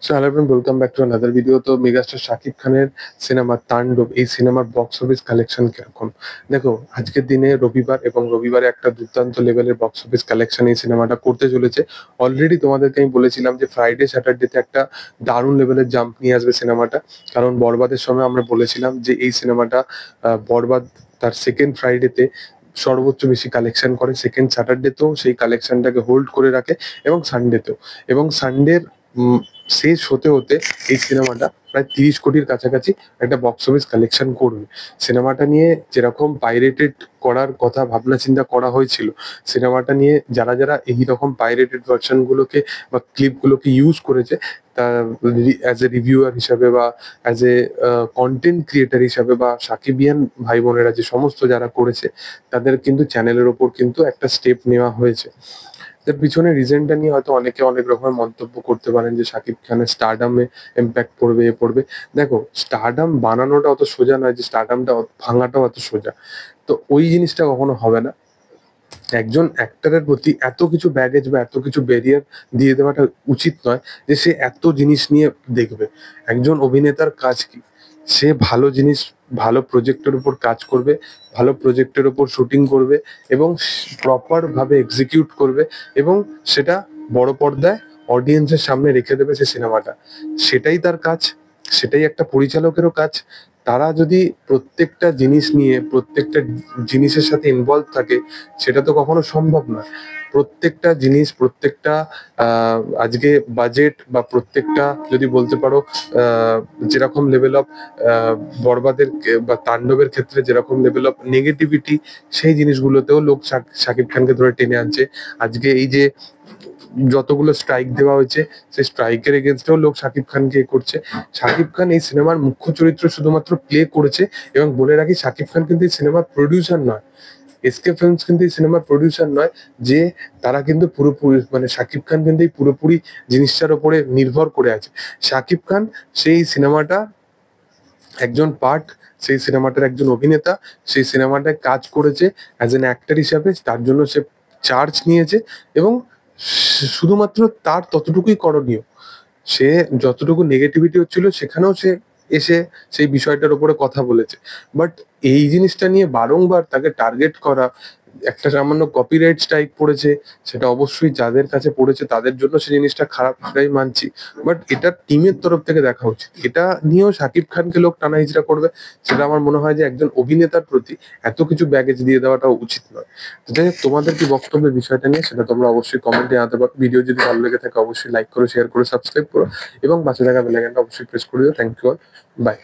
So hello everyone, welcome back to another video. তো megastar Shakib খানের cinema তাণ্ডব, এই সিনেমার বক্স অফিস কালেকশন কিরকম? দেখো, আজকের দিনে রবিবার এবং রবিবারে একটা দুর্দান্ত লেভেলের বক্স অফিস কালেকশন এই সিনেমাটা করতে চলেছে। অলরেডি তোমাদেরকে আমি বলেছিলাম যে ফ্রাইডে স্যাটারডেতে একটা দারুণ লেভেলের জাম্প নিয়ে আসবে সিনেমাটা। কারণ বরবাদের সময় আমরা বলেছিলাম যে এই সিনেমাটা বরবাদ তার সেকেন্ড ফ্রাইডেতে সর্বোচ্চ বেশি কালেকশন করে, সেকেন্ড স্যাটারডেতেও সেই কালেকশনটাকে হোল্ড করে রাখে এবং সানডেতেও। এবং সানডের শেষ হতে হতে এই সিনেমাটা প্রায় 30 কোটির কাছাকাছি একটা বক্স অফিস কালেকশন করবে। সিনেমাটা নিয়ে যেরকম পাইরেটেড করার কথা ভাবনা চিন্তা করা হয়েছিল, সিনেমাটা নিয়ে যারা যারা এইরকম পাইরেটেড ভার্সন গুলোকে বা ক্লিপ গুলোকে ইউজ করেছে, তা অ্যাজ এ রিভিউয়ার হিসাবে বা অ্যাজ এ কন্টেন্ট ক্রিয়েটার হিসাবে বা সাকিবিয়ান ভাই বোনেরা যে সমস্ত যারা করেছে, তাদের কিন্তু চ্যানেলের ওপর কিন্তু একটা স্টেপ নেওয়া হয়েছে। এর পিছনে রিজনটা নিয়ে হয়তো অনেকে অনেক রকমের মন্তব্য করতে পারেন যে শাকিব খানের স্টারডামে ইম্প্যাক্ট পড়বে, পড়বে। দেখো, স্টারডাম বানানোটা অত সোজা নয়, যে স্টারডামটা ভাঙাটাও অত সোজা। তো ওই জিনিসটা কখনো হবে না। একজন অ্যাক্টরের প্রতি এত কিছু ব্যাগেজ বা এত কিছু ব্যারিয়ার দিয়ে দেওয়াটা উচিত নয় যে সে এত জিনিস নিয়ে দেখবে। একজন অভিনেতার কাজ কি? সে ভালো জিনিস, ভালো প্রজেক্টের উপর কাজ করবে, ভালো প্রজেক্টের উপর শুটিং করবে এবং প্রপার ভাবে এক্সিকিউট করবে এবং সেটা বড় পর্দায় অডিয়েন্সের সামনে রেখে দেবে সে সিনেমাটা। সেটাই তার কাজ, সেটাই একটা পরিচালকেরও কাজ। তারা যদি প্রত্যেকটা জিনিস নিয়ে প্রত্যেকটা জিনিসের সাথে ইনভলভ থাকে, সেটা তো কখনো সম্ভব নয়। প্রত্যেকটা জিনিস, প্রত্যেকটা আজকে বাজেট বা প্রত্যেকটা যদি বলতে পারো যেরকম লেভেল অফ বরবাদের বা তাণ্ডবের ক্ষেত্রে যেরকম লেভেল অফ নেগেটিভিটি, সেই জিনিসগুলোতেও লোক শাকিব খানকে ধরে টেনে আনছে। আজকে এই যে যতগুলো স্ট্রাইক দেওয়া হয়েছে, সেই স্ট্রাইকের এগেনস্টেও লোক শাকিব খানকে করছে। শাকিব খান এই সিনেমার মুখ্য চরিত্র শুধুমাত্র প্লে করেছে। এবং বলে রাখি, শাকিব খান কিন্তু এই সিনেমার প্রডিউসার নয়, এসকে ফিল্মস কিন্তু এই সিনেমার প্রডিউসার নয়। যে তারা কিন্তু পুরোপুরি, মানে শাকিব খান কিন্তু এই পুরোপুরি জিনিসটার উপরে নির্ভর করে আছে। শাকিব খান সেই সিনেমাটা একজন পার্ট, সেই সিনেমাটার একজন অভিনেতা, সেই সিনেমাটায় কাজ করেছে অ্যাজ এন অ্যাক্টর হিসাবে, তার জন্য সে চার্জ নিয়েছে এবং শুধুমাত্র তার ততটুকুই করণীয়। সে যতটুকু নেগেটিভিটি হচ্ছিল সেখানেও সে এসে সেই বিষয়টার উপরে কথা বলেছে। বাট এই জিনিসটা নিয়ে বারংবার তাকে টার্গেট করা, একটা সামান্য কপিরাইট স্ট্রাইক পড়েছে, সেটা অবশ্যই যাদের কাছে পড়েছে তাদের জন্য সেই জিনিসটা খারাপ, সেটাই মানছি। বাট এটা টিমের তরফ থেকে দেখা উচিত। এটা নিয়েও শাকিব খানকে লোক টানা হিজড়া করবে, সেটা আমার মনে হয় যে একজন অভিনেতার প্রতি এত কিছু ব্যাগেজ দিয়ে দেওয়াটা উচিত নয়। তো যাই হোক, তোমাদের কি বক্তব্য বিষয়টা নিয়ে সেটা তোমরা অবশ্যই কমেন্টে জানাতে পারো। ভিডিও যদি ভালো লেগে থাকে অবশ্যই লাইক করো, শেয়ার করো, সাবস্ক্রাইব করো এবং পাশে থাকা বেল আইকনটা অবশ্যই প্রেস করে দিও। Thank you all, by.